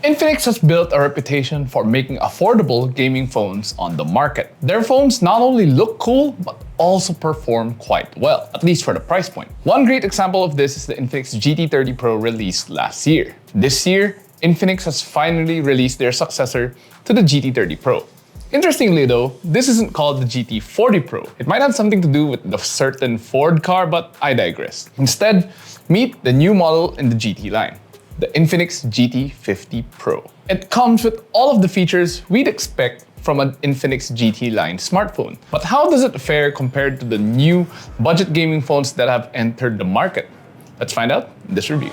Infinix has built a reputation for making affordable gaming phones on the market. Their phones not only look cool, but also perform quite well, at least for the price point. One great example of this is the Infinix GT30 Pro released last year. This year, Infinix has finally released their successor to the GT30 Pro. Interestingly though, this isn't called the GT40 Pro. It might have something to do with the certain Ford car, but I digress. Instead, meet the new model in the GT line, the Infinix GT50 Pro. It comes with all of the features we'd expect from an Infinix GT line smartphone. But how does it fare compared to the new budget gaming phones that have entered the market? Let's find out in this review.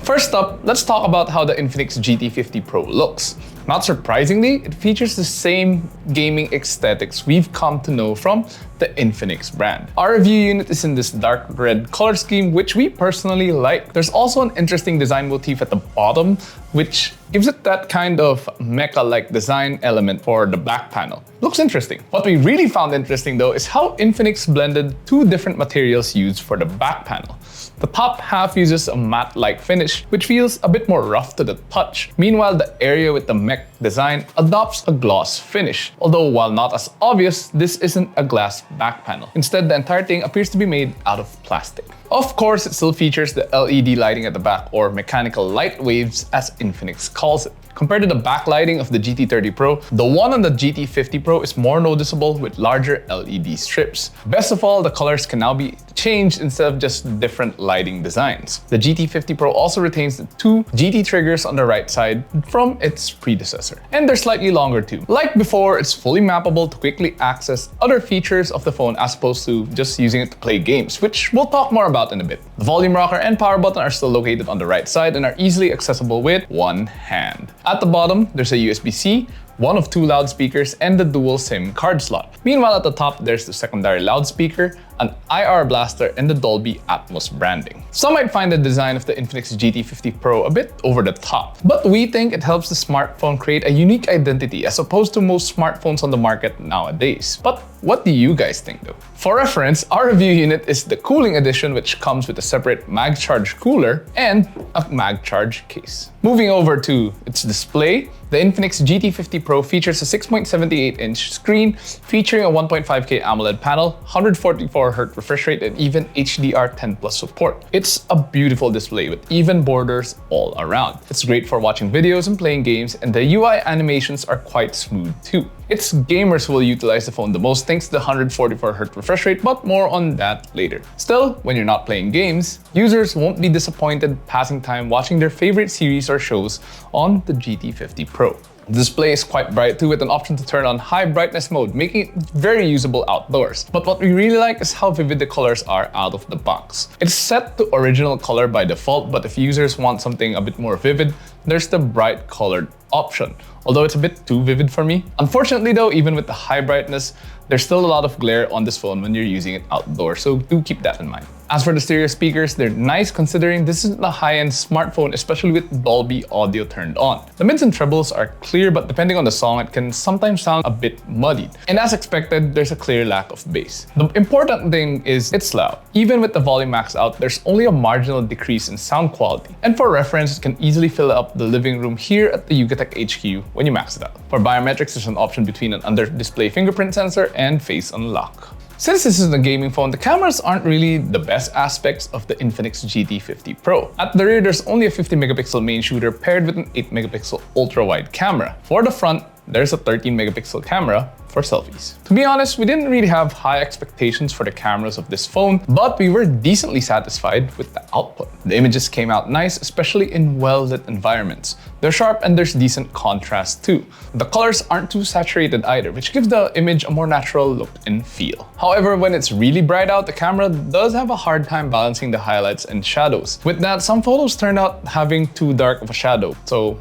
First up, let's talk about how the Infinix GT50 Pro looks. Not surprisingly, it features the same gaming aesthetics we've come to know from the Infinix brand. Our review unit is in this dark red color scheme, which we personally like. There's also an interesting design motif at the bottom, which gives it that kind of mecha-like design element for the back panel. Looks interesting. What we really found interesting though is how Infinix blended two different materials used for the back panel. The top half uses a matte-like finish, which feels a bit more rough to the touch. Meanwhile, the area with the mech design adopts a gloss finish. Although while not as obvious, this isn't a glass back panel. Instead, the entire thing appears to be made out of plastic. Of course, it still features the LED lighting at the back, or mechanical light waves as Infinix calls it. Compared to the backlighting of the GT30 Pro, the one on the GT50 Pro is more noticeable with larger LED strips. Best of all, the colors can now be changed instead of just different lighting designs. The GT50 Pro also retains the two GT triggers on the right side from its predecessor. And they're slightly longer too. Like before, it's fully mappable to quickly access other features of the phone as opposed to just using it to play games, which we'll talk more about in a bit. The volume rocker and power button are still located on the right side and are easily accessible with one hand. At the bottom, there's a USB-C, one of two loudspeakers, and the dual SIM card slot. Meanwhile, at the top, there's the secondary loudspeaker, an IR blaster, and the Dolby Atmos branding. Some might find the design of the Infinix GT50 Pro a bit over the top, but we think it helps the smartphone create a unique identity as opposed to most smartphones on the market nowadays. But what do you guys think though? For reference, our review unit is the cooling edition, which comes with a separate MagCharge cooler and a MagCharge case. Moving over to its display, the Infinix GT50 Pro features a 6.78-inch screen featuring a 1.5K AMOLED panel, 144Hz refresh rate, and even HDR10+ support. It's a beautiful display with even borders all around. It's great for watching videos and playing games, and the UI animations are quite smooth too. It's gamers who will utilize the phone the most thanks to the 144Hz refresh rate, but more on that later. Still, when you're not playing games, users won't be disappointed passing time watching their favorite series or shows on the GT50 Pro. The display is quite bright too, with an option to turn on high brightness mode, making it very usable outdoors. But what we really like is how vivid the colors are out of the box. It's set to original color by default, but if users want something a bit more vivid, there's the bright colored option, although it's a bit too vivid for me. Unfortunately though, even with the high brightness, there's still a lot of glare on this phone when you're using it outdoors, so do keep that in mind. As for the stereo speakers, they're nice considering this isn't a high-end smartphone, especially with Dolby audio turned on. The mids and trebles are clear, but depending on the song, it can sometimes sound a bit muddied. And as expected, there's a clear lack of bass. The important thing is it's loud. Even with the volume maxed out, there's only a marginal decrease in sound quality. And for reference, it can easily fill up the living room here at the Yucatec HQ when you max it out. For biometrics, there's an option between an under-display fingerprint sensor and face unlock. Since this is a gaming phone, the cameras aren't really the best aspects of the Infinix GT50 Pro. At the rear, there's only a 50-megapixel main shooter paired with an 8-megapixel ultra-wide camera. For the front, there's a 13-megapixel camera for selfies. To be honest, we didn't really have high expectations for the cameras of this phone, but we were decently satisfied with the output. The images came out nice, especially in well-lit environments. They're sharp and there's decent contrast too. The colors aren't too saturated either, which gives the image a more natural look and feel. However, when it's really bright out, the camera does have a hard time balancing the highlights and shadows. With that, some photos turned out having too dark of a shadow, so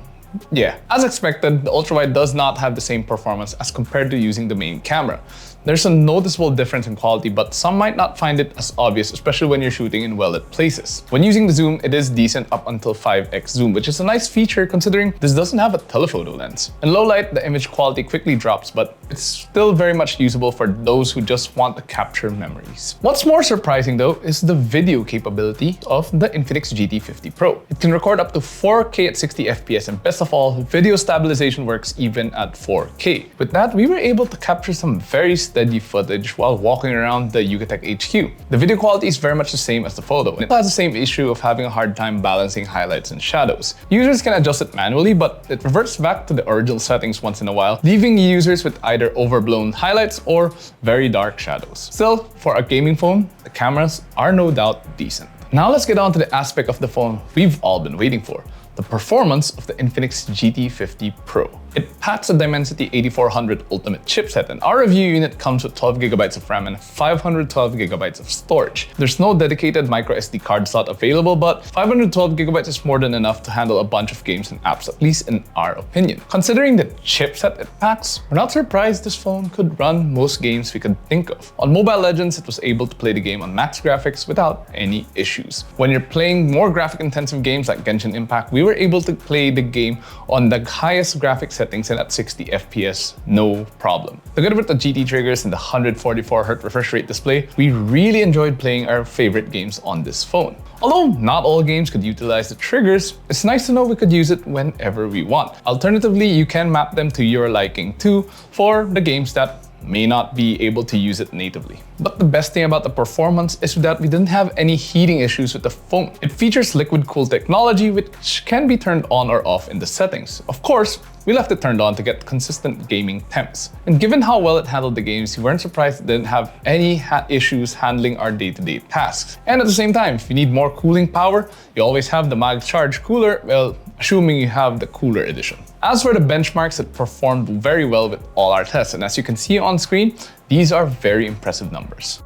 yeah. As expected, the ultrawide does not have the same performance as compared to using the main camera. There's a noticeable difference in quality, but some might not find it as obvious, especially when you're shooting in well-lit places. When using the zoom, it is decent up until 5x zoom, which is a nice feature considering this doesn't have a telephoto lens. In low light, the image quality quickly drops, but it's still very much usable for those who just want to capture memories. What's more surprising though is the video capability of the Infinix GT50 Pro. It can record up to 4K at 60 FPS, and best of all, video stabilization works even at 4K. With that, we were able to capture some very steady footage while walking around the Yucatec HQ. The video quality is very much the same as the photo, and it has the same issue of having a hard time balancing highlights and shadows. Users can adjust it manually, but it reverts back to the original settings once in a while, leaving users with either overblown highlights or very dark shadows. Still, for a gaming phone, the cameras are no doubt decent. Now let's get on to the aspect of the phone we've all been waiting for: the performance of the Infinix GT50 Pro. It packs a Dimensity 8400 Ultimate chipset, and our review unit comes with 12GB of RAM and 512GB of storage. There's no dedicated microSD card slot available, but 512GB is more than enough to handle a bunch of games and apps, at least in our opinion. Considering the chipset it packs, we're not surprised this phone could run most games we could think of. On Mobile Legends, it was able to play the game on max graphics without any issues. When you're playing more graphic-intensive games like Genshin Impact, we were able to play the game on the highest graphic settings and at 60 FPS, no problem. Together with the GT triggers and the 144Hz refresh rate display, we really enjoyed playing our favorite games on this phone. Although not all games could utilize the triggers, it's nice to know we could use it whenever we want. Alternatively, you can map them to your liking too for the games that may not be able to use it natively. But the best thing about the performance is that we didn't have any heating issues with the phone. It features liquid cool technology, which can be turned on or off in the settings. Of course, we left it turned on to get consistent gaming temps. And given how well it handled the games, we weren't surprised it didn't have any issues handling our day-to-day tasks. And at the same time, if you need more cooling power, you always have the MagCharge cooler, well, assuming you have the cooler edition. As for the benchmarks, it performed very well with all our tests, and as you can see on screen, these are very impressive numbers.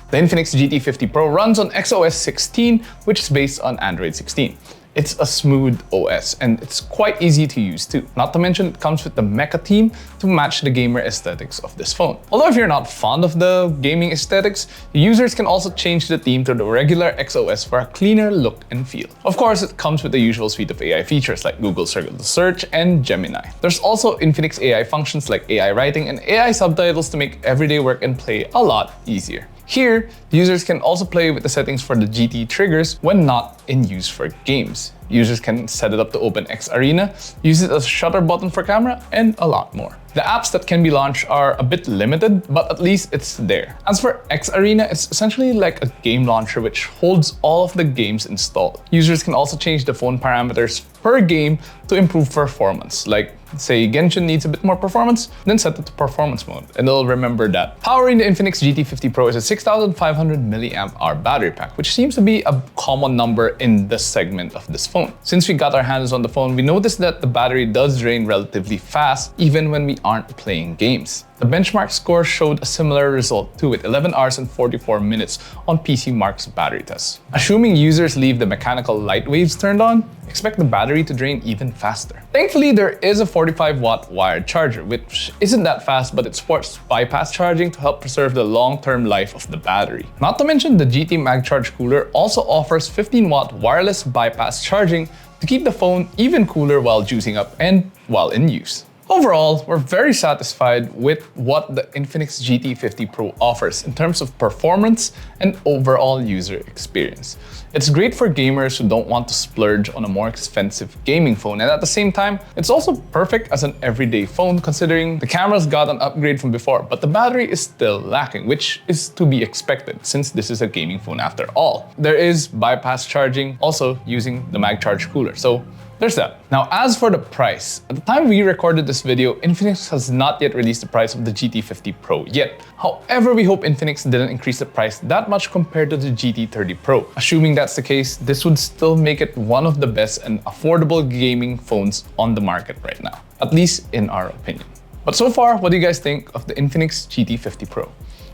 The Infinix GT50 Pro runs on XOS 16, which is based on Android 16. It's a smooth OS, and it's quite easy to use too. Not to mention, it comes with the mecha theme to match the gamer aesthetics of this phone. Although if you're not fond of the gaming aesthetics, users can also change the theme to the regular XOS for a cleaner look and feel. Of course, it comes with the usual suite of AI features like Google Circle to Search and Gemini. There's also Infinix AI functions like AI writing and AI subtitles to make everyday work and play a lot easier. Here, users can also play with the settings for the GT triggers when not in use for games. Users can set it up to open X Arena, use it as a shutter button for camera, and a lot more. The apps that can be launched are a bit limited, but at least it's there. As for X Arena, it's essentially like a game launcher which holds all of the games installed. Users can also change the phone parameters per game to improve performance. Like, say Genshin needs a bit more performance, then set it to performance mode, and it'll remember that. Powering the Infinix GT50 Pro is a 6500 mAh battery pack, which seems to be a common number in the segment of this phone. Since we got our hands on the phone, we noticed that the battery does drain relatively fast, even when we aren't playing games. The benchmark score showed a similar result too, with 11 hours and 44 minutes on PCMark's battery test. Assuming users leave the mechanical light waves turned on, expect the battery to drain even faster. Thankfully, there is a 45-watt wired charger, which isn't that fast, but it supports bypass charging to help preserve the long-term life of the battery. Not to mention, the GT MagCharge cooler also offers 15-watt wireless bypass charging to keep the phone even cooler while juicing up and while in use. Overall, we're very satisfied with what the Infinix GT50 Pro offers in terms of performance and overall user experience. It's great for gamers who don't want to splurge on a more expensive gaming phone, and at the same time, it's also perfect as an everyday phone considering the camera's got an upgrade from before, but the battery is still lacking, which is to be expected since this is a gaming phone after all. There is bypass charging also using the MagCharge cooler, so there's that. Now, as for the price, at the time we recorded this video, Infinix has not yet released the price of the GT50 Pro yet. However, we hope Infinix didn't increase the price that much compared to the GT30 Pro. Assuming that's the case, this would still make it one of the best and affordable gaming phones on the market right now, at least in our opinion. But so far, what do you guys think of the Infinix GT50 Pro?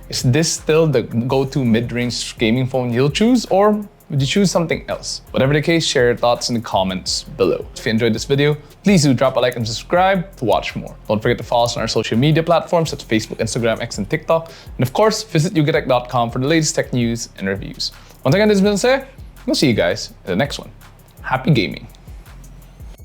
Is this still the go-to mid-range gaming phone you'll choose, or Would you choose something else? Whatever the case, share your thoughts in the comments below. If you enjoyed this video, please do drop a like and subscribe to watch more. Don't forget to follow us on our social media platforms such as Facebook, Instagram, X, and TikTok. And of course, visit yugatech.com for the latest tech news and reviews. Once again, this has been Sir. We'll see you guys in the next one. Happy gaming.